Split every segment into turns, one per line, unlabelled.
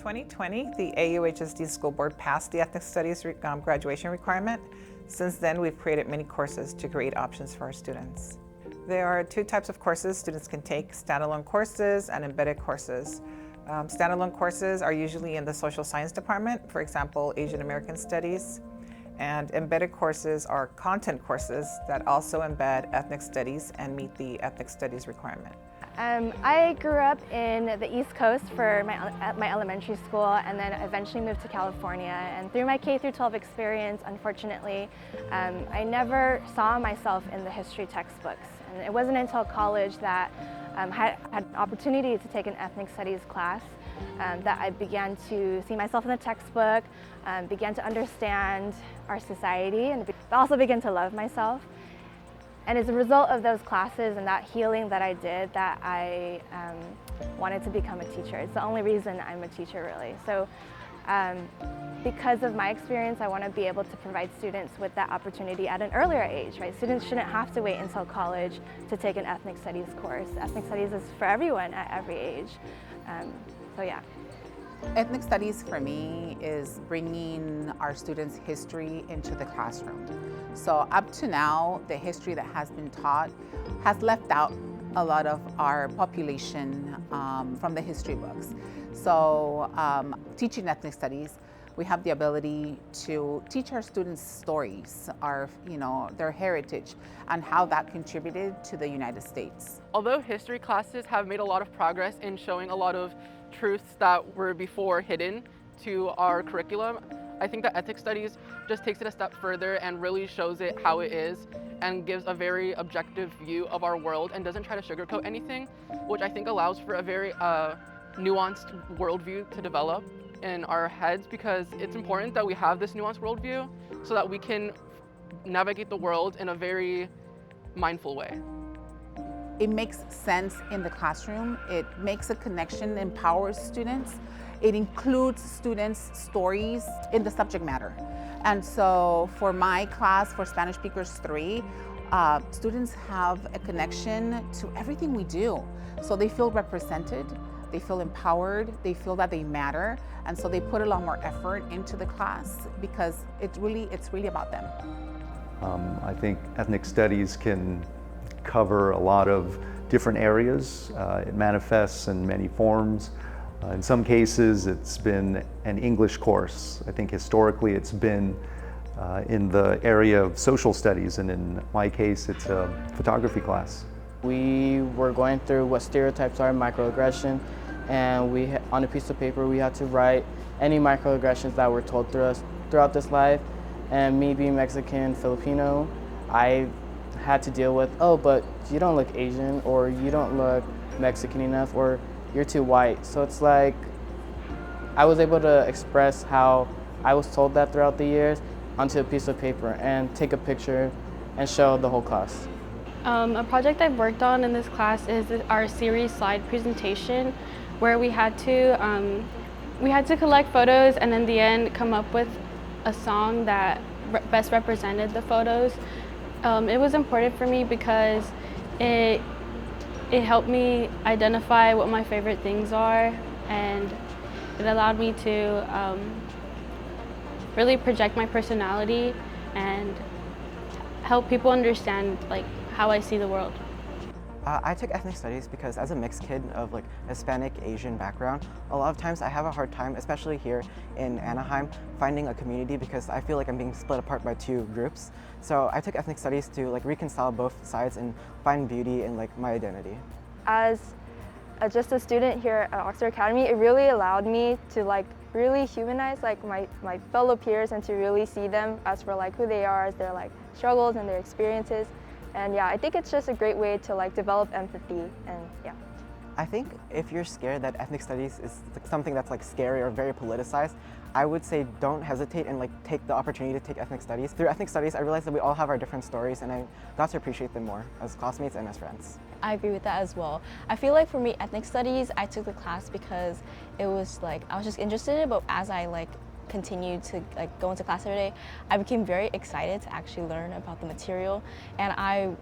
2020, the AUHSD School Board passed the Ethnic Studies graduation requirement. Since then, we've created many courses to create options for our students. There are two types of courses students can take: standalone courses and embedded courses. Standalone courses are usually in the social science department, for example, Asian American Studies. And embedded courses are content courses that also embed ethnic studies and meet the ethnic studies requirement.
I grew up in the East Coast for my elementary school, and then eventually moved to California. And through my K through 12 experience, unfortunately, I never saw myself in the history textbooks. And it wasn't until college that I had an opportunity to take an ethnic studies class that I began to see myself in the textbook, began to understand our society, and also began to love myself. And as a result of those classes and that healing that I did, that I wanted to become a teacher. It's the only reason I'm a teacher, really. So because of my experience, I want to be able to provide students with that opportunity at an earlier age, right? Students shouldn't have to wait until college to take an ethnic studies course. Ethnic studies is for everyone at every age. So yeah.
Ethnic studies for me is bringing our students' history into the classroom. So up to now, the history that has been taught has left out a lot of our population from the history books. So teaching ethnic studies, we have the ability to teach our students stories, their heritage, and how that contributed to the United States.
Although history classes have made a lot of progress in showing a lot of truths that were before hidden to our curriculum, I think that ethnic studies just takes it a step further and really shows it how it is and gives a very objective view of our world and doesn't try to sugarcoat anything, which I think allows for a very nuanced worldview to develop in our heads, because it's important that we have this nuanced worldview so that we can navigate the world in a very mindful way.
It makes sense in the classroom. It makes a connection, empowers students. It includes students' stories in the subject matter. And so for my class, for Spanish Speakers 3, students have a connection to everything we do. So they feel represented, they feel empowered, they feel that they matter, and so they put a lot more effort into the class because it's really about them.
I think ethnic studies can cover a lot of different areas. It manifests in many forms. In some cases, it's been an English course. I think historically it's been in the area of social studies, and in my case, it's a photography class.
We were going through what stereotypes are, microaggression, and on a piece of paper we had to write any microaggressions that were told throughout this life. And me being Mexican, Filipino, I had to deal with, oh, but you don't look Asian, or you don't look Mexican enough, or you're too white. So it's like I was able to express how I was told that throughout the years onto a piece of paper and take a picture and show the whole class.
A project I've worked on in this class is our series slide presentation, where we had to collect photos and in the end come up with a song that best represented the photos. It was important for me because it helped me identify what my favorite things are, and it allowed me to really project my personality and help people understand how I see the world.
I took ethnic studies because as a mixed kid of Hispanic, Asian background, a lot of times I have a hard time, especially here in Anaheim, finding a community because I feel like I'm being split apart by two groups. So I took ethnic studies to reconcile both sides and find beauty in my identity.
As just a student here at Oxford Academy, it really allowed me to really humanize my fellow peers and to really see them as for who they are, as their struggles and their experiences. And yeah, I think it's just a great way to develop empathy, and yeah.
I think if you're scared that ethnic studies is something that's scary or very politicized, I would say don't hesitate and take the opportunity to take ethnic studies. Through ethnic studies, I realized that we all have our different stories, and I got to appreciate them more as classmates and as friends.
I agree with that as well. I feel like for me, ethnic studies, I took the class because it was I was just interested in it, but as I continued to go into class every day, I became very excited to actually learn about the material, and I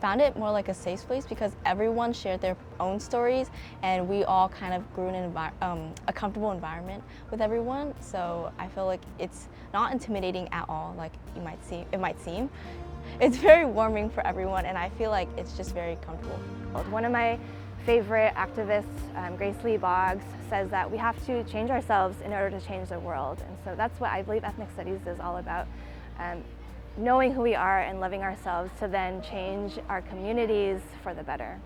found it more like a safe place because everyone shared their own stories and we all kind of grew in a comfortable environment with everyone. So I feel like it's not intimidating at all, like it might seem. It's very warming for everyone and I feel like it's just very comfortable.
One of my favorite activists, Grace Lee Boggs, says that we have to change ourselves in order to change the world. And so that's what I believe ethnic studies is all about. Knowing who we are and loving ourselves to then change our communities for the better.